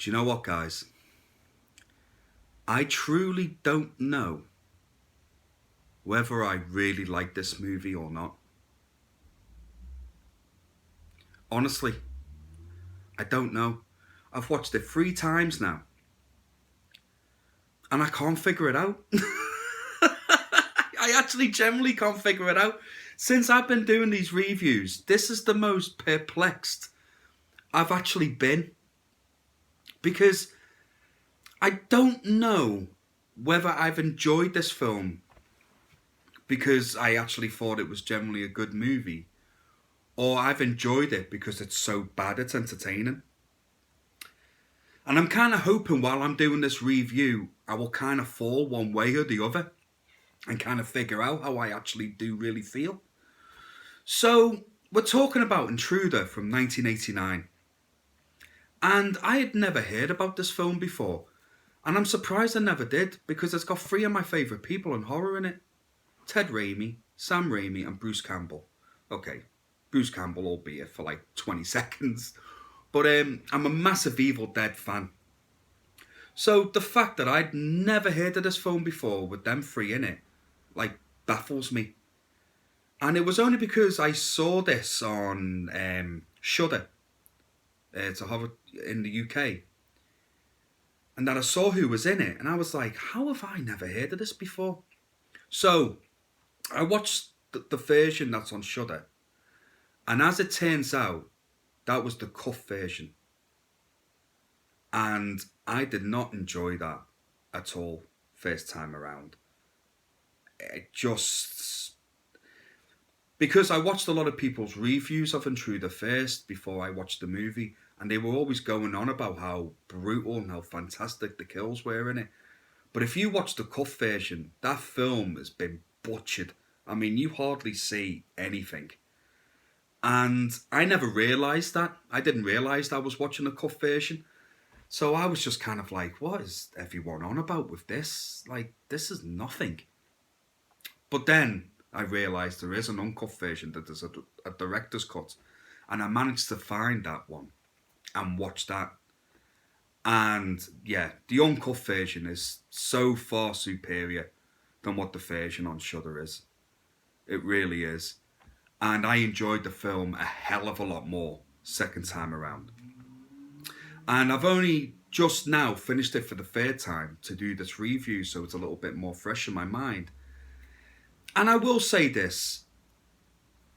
Do you know what, guys? I truly don't know whether I really like this movie or not. Honestly, I don't know. I've watched it 3 times now, and I can't figure it out. I actually generally can't figure it out. Since I've been doing these reviews, this is the most perplexed I've actually been. Because I don't know whether I've enjoyed this film because I actually thought it was generally a good movie, or I've enjoyed it because it's so bad it's entertaining. And I'm kind of hoping while I'm doing this review, I will kind of fall one way or the other and kind of figure out how I actually do really feel. So, we're talking about Intruder from 1989. And I had never heard about this film before. And I'm surprised I never did, because it's got 3 of my favourite people in horror in it. Ted Raimi, Sam Raimi and Bruce Campbell. Okay, Bruce Campbell albeit for like 20 seconds. But I'm a massive Evil Dead fan. So the fact that I'd never heard of this film before with them 3 in it, like, baffles me. And it was only because I saw this on Shudder. It's a horror in the UK. And that I saw who was in it. And I was like, how have I never heard of this before? So I watched the version that's on Shudder. And as it turns out, that was the cut version. And I did not enjoy that at all first time around. It just... Because I watched a lot of people's reviews of Intruder first before I watched the movie. And they were always going on about how brutal and how fantastic the kills were in it. But if you watch the cut version, that film has been butchered. I mean, you hardly see anything. And I never realised that. I didn't realise I was watching the cut version. So I was just kind of like, what is everyone on about with this? Like, this is nothing. But then I realised there is an uncut version, that there's a director's cut. And I managed to find that one and watch that. And yeah, the uncut version is so far superior than what the version on Shudder is. It really is. And I enjoyed the film a hell of a lot more second time around. And I've only just now finished it for the 3rd time to do this review, so it's a little bit more fresh in my mind. And I will say this,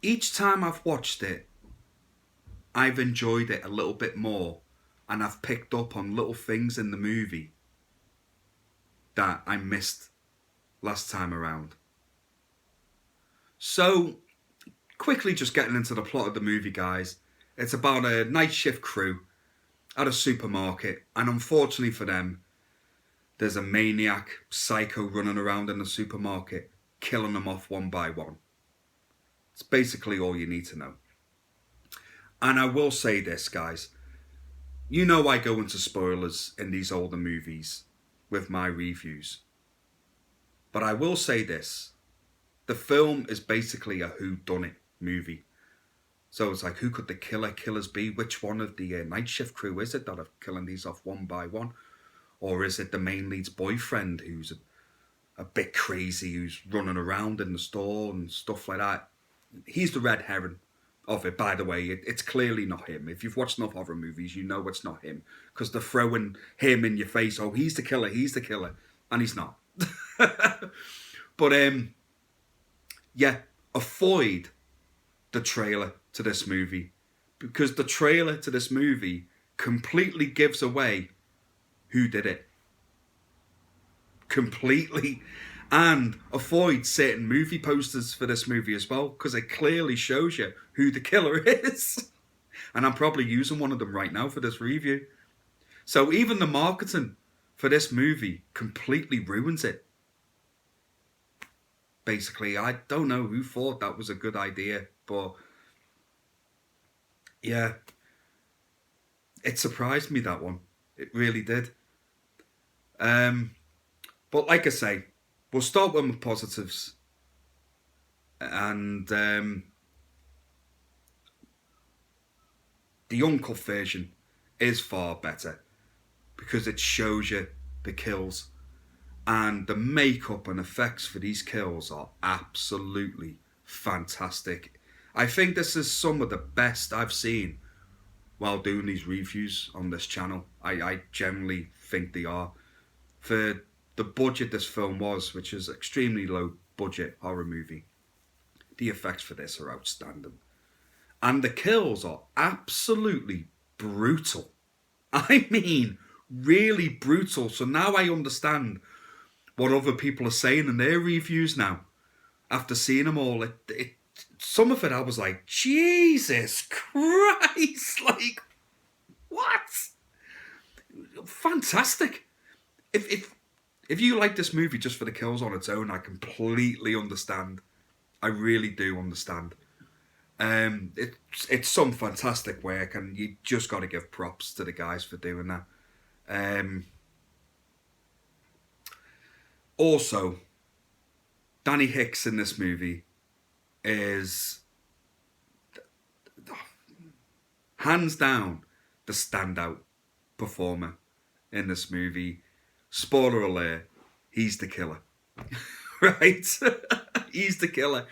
each time I've watched it, I've enjoyed it a little bit more, and I've picked up on little things in the movie that I missed last time around. So, quickly just getting into the plot of the movie, guys. It's about a night shift crew at a supermarket, and unfortunately for them, there's a maniac psycho running around in the supermarket, killing them off one by one. It's basically all you need to know. And I will say this, guys. You know I go into spoilers in these older movies with my reviews. But I will say this. The film is basically a whodunit movie. So it's like, who could the killers be? Which one of the night shift crew is it that are killing these off one by one? Or is it the main lead's boyfriend who's a bit crazy, who's running around in the store and stuff like that? He's the red herring of it, by the way. It's clearly not him. If you've watched enough horror movies, you know it's not him. Because they're throwing him in your face. Oh, he's the killer. And he's not. But, yeah, avoid the trailer to this movie. Because the trailer to this movie completely gives away who did it. Completely. And avoid certain movie posters for this movie as well, because it clearly shows you who the killer is. And I'm probably using one of them right now for this review. So even the marketing for this movie completely ruins it. Basically, I don't know who thought that was a good idea, but yeah, it surprised me, that one. It really did. But like I say, we'll start with my positives. And the uncut version is far better. because it shows you the kills. And the makeup and effects for these kills are absolutely fantastic. I think this is some of the best I've seen while doing these reviews on this channel. I generally think they are. For the budget this film was, which is extremely low budget horror movie, the effects for this are outstanding. And the kills are absolutely brutal. I mean, really brutal. So now I understand what other people are saying in their reviews now. After seeing them all, some of it I was like, Jesus Christ, like, what? Fantastic. If you like this movie just for the kills on its own, I completely understand. I really do understand. It's some fantastic work, and you just got to give props to the guys for doing that. Also, Danny Hicks in this movie is hands down the standout performer in this movie. Spoiler alert, he's the killer. Right? He's the killer.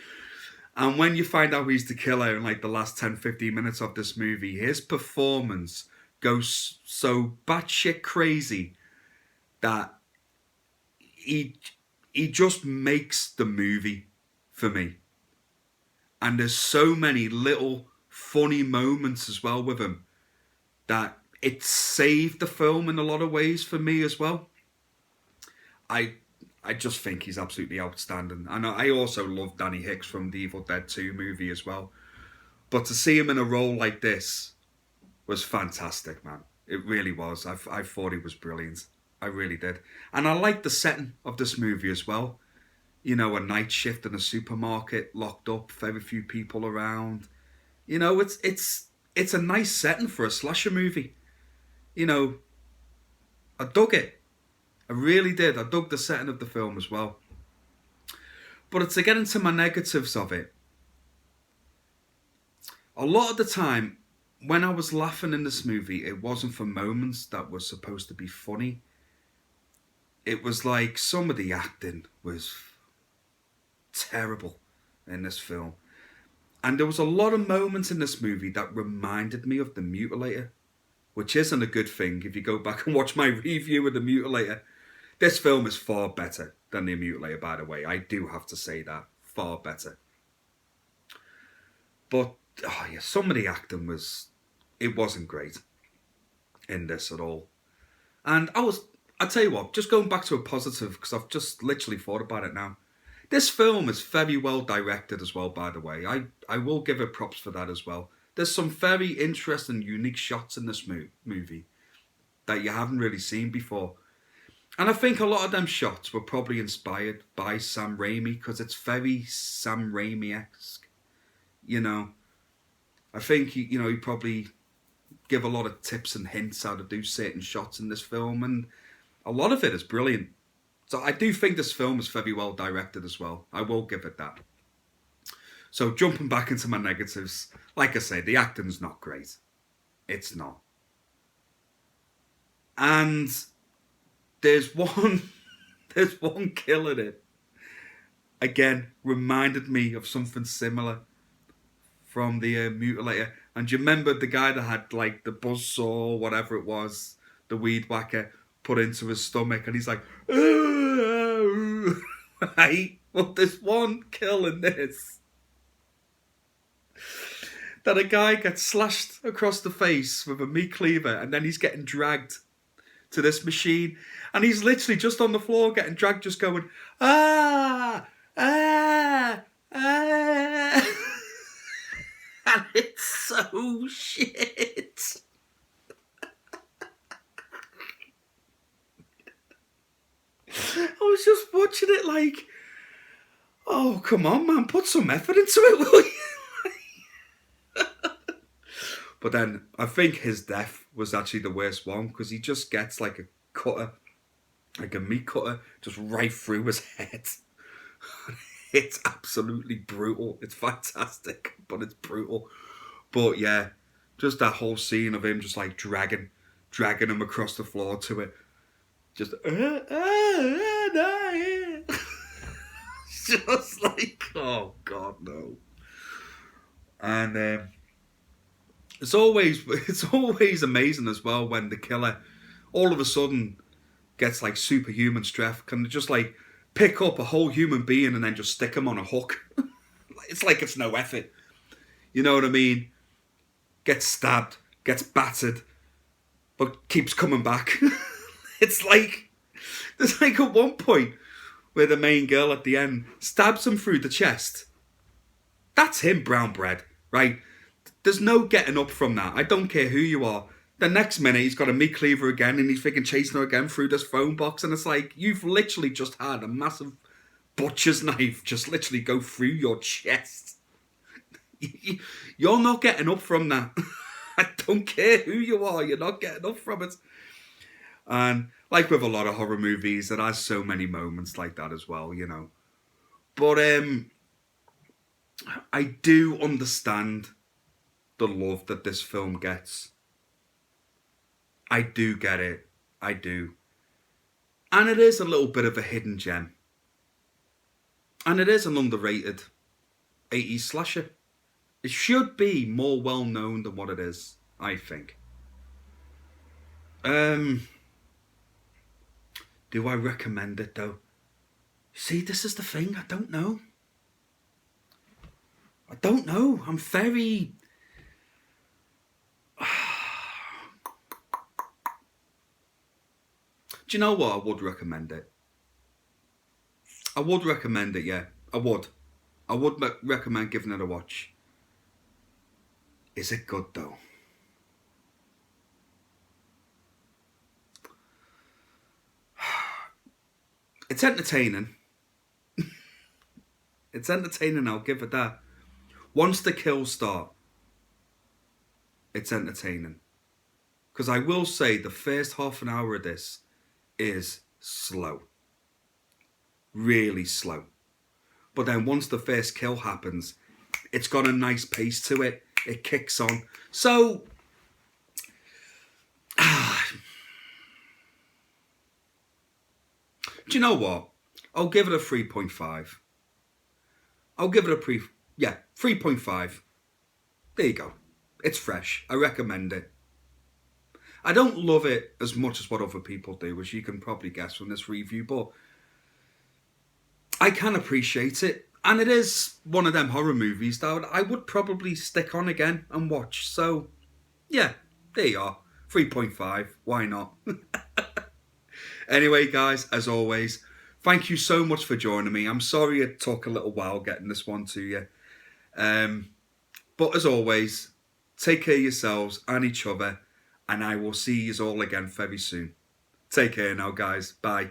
And when you find out he's the killer in like the last 10-15 minutes of this movie, his performance goes so batshit crazy that he just makes the movie for me. And there's so many little funny moments as well with him that it saved the film in a lot of ways for me as well. I just think he's absolutely outstanding. And I also love Danny Hicks from the Evil Dead 2 movie as well. But to see him in a role like this was fantastic, man. It really was. I thought he was brilliant. I really did. And I like the setting of this movie as well. You know, a night shift in a supermarket, locked up, very few people around. You know, it's a nice setting for a slasher movie. You know, I dug it. I really did. I dug the setting of the film as well. But to get into my negatives of it, a lot of the time, when I was laughing in this movie, it wasn't for moments that were supposed to be funny. It was like some of the acting was terrible in this film. And there was a lot of moments in this movie that reminded me of The Mutilator, which isn't a good thing if you go back and watch my review of The Mutilator. This film is far better than The Mutilator, by the way. I do have to say that. Far better. But, oh yeah, some of the acting wasn't great in this at all. And I tell you what, just going back to a positive, because I've just literally thought about it now. This film is very well directed as well, by the way. I will give it props for that as well. There's some very interesting, unique shots in this movie that you haven't really seen before. And I think a lot of them shots were probably inspired by Sam Raimi, because it's very Sam Raimi-esque. You know, I think, he probably give a lot of tips and hints how to do certain shots in this film, and a lot of it is brilliant. So I do think this film is very well directed as well. I will give it that. So jumping back into my negatives, like I say, the acting's not great. It's not. And there's one kill in it. Again, reminded me of something similar from the Mutilator. And do you remember the guy that had like the buzzsaw or whatever it was, the weed whacker, put into his stomach, and he's like, right? Well, there's one kill in this that a guy gets slashed across the face with a meat cleaver, and then he's getting dragged to this machine, and he's literally just on the floor getting dragged, just going, ah, ah, ah. And it's so shit. I was just watching it like, oh, come on, man, put some effort into it, will you? But then I think his death was actually the worst one, because he just gets like a cutter, like a meat cutter, just right through his head. It's absolutely brutal. It's fantastic, but it's brutal. But yeah, just that whole scene of him just like dragging dragging him across the floor to it. Just, just like, oh God, no. And it's always amazing as well when the killer all of a sudden gets like superhuman strength, can just like pick up a whole human being and then just stick him on a hook. It's like it's no effort. You know what I mean? Gets stabbed, gets battered, but keeps coming back. It's like, there's like at one point where the main girl at the end stabs him through the chest. That's him, brown bread, right? There's no getting up from that. I don't care who you are. The next minute, he's got a meat cleaver again and he's freaking chasing her again through this phone box. And it's like, you've literally just had a massive butcher's knife just literally go through your chest. You're not getting up from that. I don't care who you are. You're not getting up from it. And like with a lot of horror movies, it has so many moments like that as well, you know. But I do understand the love that this film gets. I do get it. I do. And it is a little bit of a hidden gem. And it is an underrated 80s slasher. It should be more well known than what it is, I think. Do I recommend it though? See, this is the thing. I don't know. I'm very... Do you know what? I would recommend it. I would recommend it, yeah. I would recommend giving it a watch. Is it good though? It's entertaining. It's entertaining, I'll give it that. Once the kills start, it's entertaining. Because I will say the first half an hour of this is slow. Really slow. But then once the first kill happens, it's got a nice pace to it. It kicks on. So, do you know what? I'll give it a 3.5. I'll give it a 3.5. There you go. It's fresh. I recommend it. I don't love it as much as what other people do, as you can probably guess from this review, but I can appreciate it. And it is one of them horror movies that I would probably stick on again and watch. So, yeah, there you are. 3.5. Why not? Anyway, guys, as always, thank you so much for joining me. I'm sorry it took a little while getting this one to you. But as always, take care of yourselves and each other. And I will see you all again very soon. Take care now, guys. Bye.